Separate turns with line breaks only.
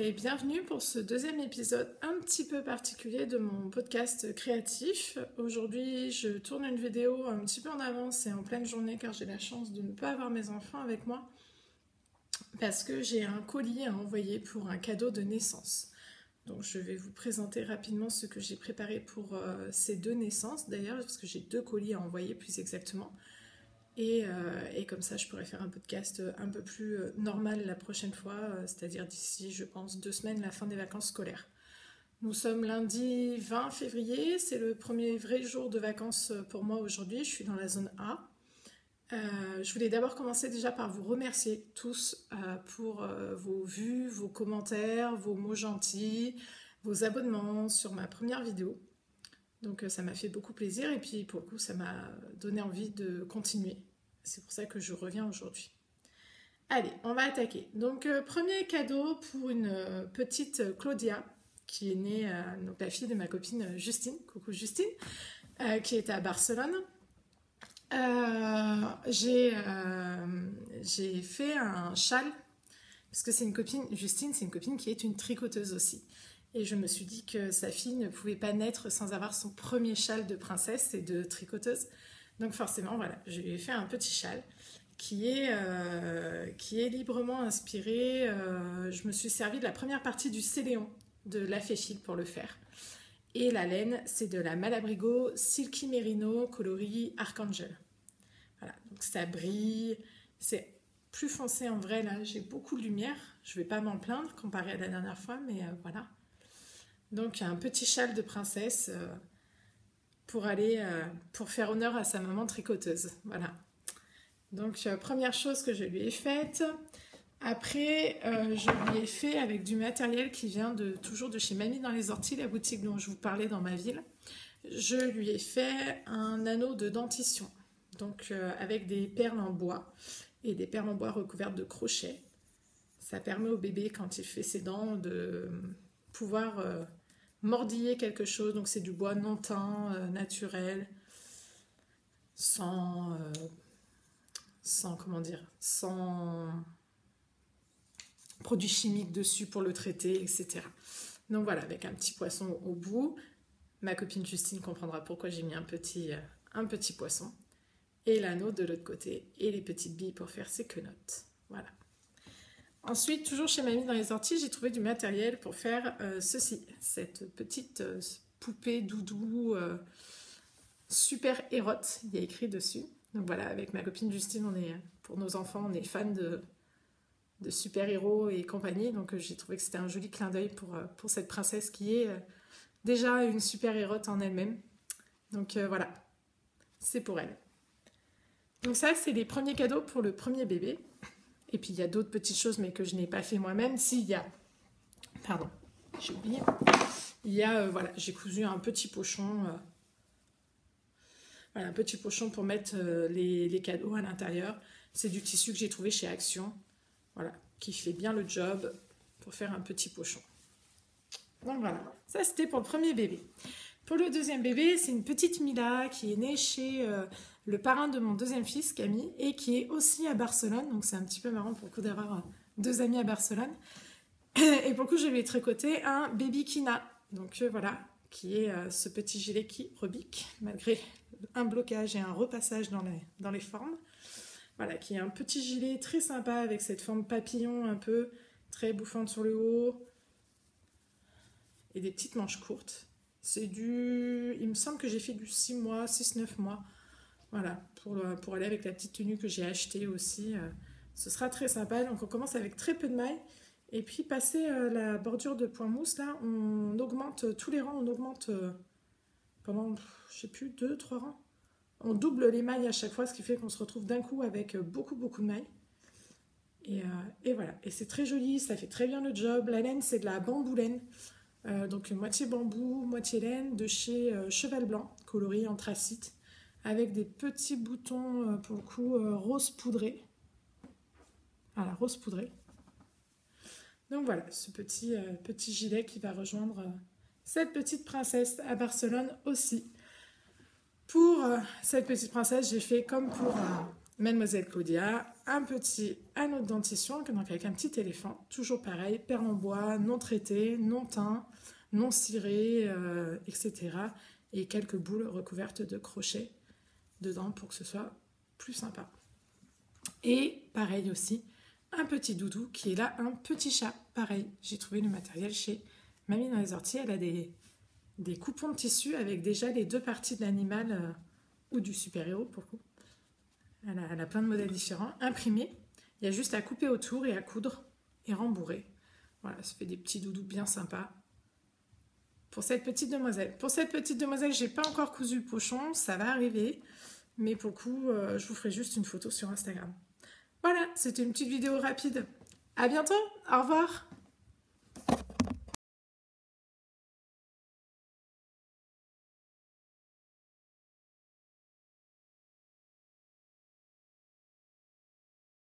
et bienvenue pour ce deuxième épisode un petit peu particulier de mon podcast créatif. Aujourd'hui, je tourne une vidéo un petit peu en avance et en pleine journée car j'ai la chance de ne pas avoir mes enfants avec moi parce que j'ai un colis à envoyer pour un cadeau de naissance. Donc je vais vous présenter rapidement ce que j'ai préparé pour ces deux naissances d'ailleurs, parce que j'ai deux colis à envoyer plus exactement. Et comme ça, je pourrais faire un podcast un peu plus normal la prochaine fois, c'est-à-dire d'ici, je pense, 2 semaines, la fin des vacances scolaires. Nous sommes lundi 20 février, c'est le premier vrai jour de vacances pour moi aujourd'hui, je suis dans la zone A. Je voulais d'abord commencer déjà par vous remercier tous pour vos vues, vos commentaires, vos mots gentils, vos abonnements sur ma première vidéo. Donc ça m'a fait beaucoup plaisir et puis pour le coup ça m'a donné envie de continuer. C'est pour ça que je reviens aujourd'hui. Allez, on va attaquer. Donc premier cadeau pour une petite Claudia qui est née, donc la fille de ma copine Justine, coucou Justine, qui est à Barcelone. J'ai fait un châle parce que c'est une copine, Justine, c'est une copine qui est une tricoteuse aussi. Et je me suis dit que sa fille ne pouvait pas naître sans avoir son premier châle de princesse et de tricoteuse. Donc forcément, voilà, je lui ai fait un petit châle qui est librement inspiré. Je me suis servi de la première partie du Céléon de La Féfile pour le faire. Et la laine, c'est de la Malabrigo Silky Merino coloris Archangel. Voilà, donc ça brille, c'est plus foncé en vrai, là, j'ai beaucoup de lumière. Je ne vais pas m'en plaindre comparé à la dernière fois, mais voilà. Donc un petit châle de princesse pour faire honneur à sa maman tricoteuse. Voilà. Donc première chose que je lui ai faite. Après, je lui ai fait avec du matériel qui vient toujours de chez Mamie dans les Orties, la boutique dont je vous parlais dans ma ville. Je lui ai fait un anneau de dentition. Donc avec des perles en bois et des perles en bois recouvertes de crochets. Ça permet au bébé quand il fait ses dents de pouvoir mordiller quelque chose, donc c'est du bois non teint, naturel, sans produits chimiques dessus pour le traiter, etc. Donc voilà, avec un petit poisson au bout. Ma copine Justine comprendra pourquoi j'ai mis un petit poisson. Et l'anneau de l'autre côté, et les petites billes pour faire ses quenottes. Voilà. Ensuite, toujours chez Mamie dans les Orties, j'ai trouvé du matériel pour faire ceci. Cette petite poupée doudou super érote, il y a écrit dessus. Donc voilà, avec ma copine Justine, pour nos enfants, on est fans de super-héros et compagnie. Donc j'ai trouvé que c'était un joli clin d'œil pour cette princesse qui est déjà une super-hérote en elle-même. Donc voilà, c'est pour elle. Donc ça, c'est les premiers cadeaux pour le premier bébé. Et puis il y a d'autres petites choses, mais que je n'ai pas fait moi-même. Pardon, j'ai oublié. Voilà, j'ai cousu un petit pochon. Voilà, un petit pochon pour mettre les cadeaux à l'intérieur. C'est du tissu que j'ai trouvé chez Action. Voilà, qui fait bien le job pour faire un petit pochon. Donc voilà, ça c'était pour le premier bébé. Pour le deuxième bébé, c'est une petite Mila qui est née chez le parrain de mon deuxième fils, Camille, et qui est aussi à Barcelone. Donc c'est un petit peu marrant pour le coup d'avoir deux amis à Barcelone. Et pour le coup, je lui ai tricoté un baby Kina. Donc voilà, qui est ce petit gilet qui rebique, malgré un blocage et un repassage dans les formes. Voilà, qui est un petit gilet très sympa avec cette forme papillon un peu très bouffante sur le haut. Et des petites manches courtes. Il me semble que j'ai fait du 6 mois, 6-9 mois. Voilà, pour aller avec la petite tenue que j'ai achetée aussi. Ce sera très sympa. Donc on commence avec très peu de mailles. Et puis passer la bordure de point mousse, là, on augmente tous les rangs. On augmente pendant, je sais plus, 2-3 rangs. On double les mailles à chaque fois, ce qui fait qu'on se retrouve d'un coup avec beaucoup de mailles. Et voilà, et c'est très joli, ça fait très bien le job. La laine, c'est de la bambou laine. Donc moitié bambou, moitié laine de chez Cheval Blanc, coloris anthracite, avec des petits boutons pour le coup rose poudré. Voilà, rose poudré. Donc voilà, ce petit gilet qui va rejoindre cette petite princesse à Barcelone aussi. Pour cette petite princesse, j'ai fait comme pour Mademoiselle Claudia, un petit anneau de dentition, donc avec un petit éléphant, toujours pareil, perle en bois, non traité, non teint, non ciré, etc. Et quelques boules recouvertes de crochets dedans pour que ce soit plus sympa. Et pareil aussi, un petit doudou qui est là, un petit chat. Pareil, j'ai trouvé le matériel chez Mamie dans les orties. Elle a des coupons de tissu avec déjà les deux parties de l'animal ou du super-héros pour le coup. Elle a plein de modèles différents. Imprimés, il y a juste à couper autour et à coudre et rembourrer. Voilà, ça fait des petits doudous bien sympas pour cette petite demoiselle. Pour cette petite demoiselle, j'ai pas encore cousu le pochon, ça va arriver. Mais pour le coup, je vous ferai juste une photo sur Instagram. Voilà, c'était une petite vidéo rapide. À bientôt, au revoir.